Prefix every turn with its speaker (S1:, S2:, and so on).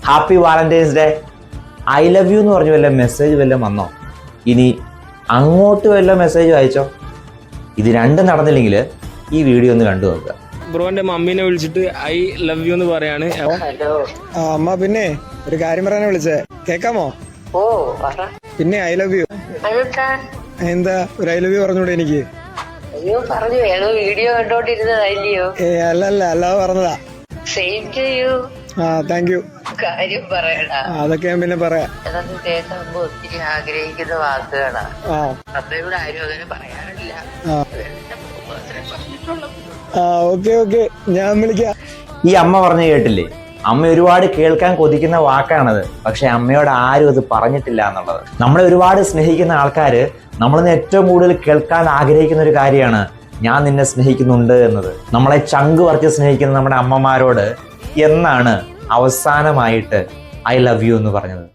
S1: Happy Valentine's day. I love you എന്ന് പറഞ്ഞ് വല്ല മെസ്സേജ് വല്ലതും വന്നോ? ഇനി അങ്ങോട്ട് വല്ല മെസ്സേജ് അയച്ചോ? ഇത് രണ്ടും നടന്നില്ലെങ്കിൽ ഈ വീഡിയോ ഒന്ന് കണ്ടു നോക്കുക.
S2: ബ്രോന്റെ മമ്മീനെ വിളിച്ചിട്ട് ഐ ലവ് യു എന്ന് പറയാണ്.
S3: അമ്മ പിന്നെ ഒരു കാര്യം പറയാനാ വിളിച്ചേ, കേക്കാമോ? പിന്നെ ഐ ലവ് യു. എന്താ ഒരു ഐ ലവ് യു പറഞ്ഞൂടെ എനിക്ക്?
S4: പറഞ്ഞു ഏതോ വീഡിയോ കണ്ടോണ്ടിരുന്നതല്ലയോ?
S3: അല്ലാതെ പറഞ്ഞതാ. Thank you.
S4: കാര്യം പറയടാ.
S3: അതൊക്കെ ഞാൻ പിന്നെ പറയാം.
S4: അതൊക്കെ കേൾക്കുമ്പോ ഒത്തിരി ആഗ്രഹിക്കുന്ന വാക്കുകളാ. അമ്മയോട് ആരും അങ്ങനെ പറയാറില്ല.
S3: ഓക്കെ ഞാൻ വിളിക്കാം.
S1: ഈ അമ്മ പറഞ്ഞു കേട്ടില്ലേ? അമ്മ ഒരുപാട് കേൾക്കാൻ കൊതിക്കുന്ന വാക്കാണത്. പക്ഷെ അമ്മയോട് ആരും അത് പറഞ്ഞിട്ടില്ല എന്നുള്ളത്. നമ്മളെ ഒരുപാട് സ്നേഹിക്കുന്ന ആൾക്കാര് നമ്മളിന്ന് ഏറ്റവും കൂടുതൽ കേൾക്കാൻ ആഗ്രഹിക്കുന്ന ഒരു കാര്യമാണ് ഞാൻ നിന്നെ സ്നേഹിക്കുന്നുണ്ട് എന്നത്. നമ്മളെ ചങ്ക് പറിച്ച് സ്നേഹിക്കുന്ന നമ്മുടെ അമ്മമാരോട് എന്നാണ് അവസാനമായിട്ട് ഐ ലവ് യു എന്ന് പറഞ്ഞത്?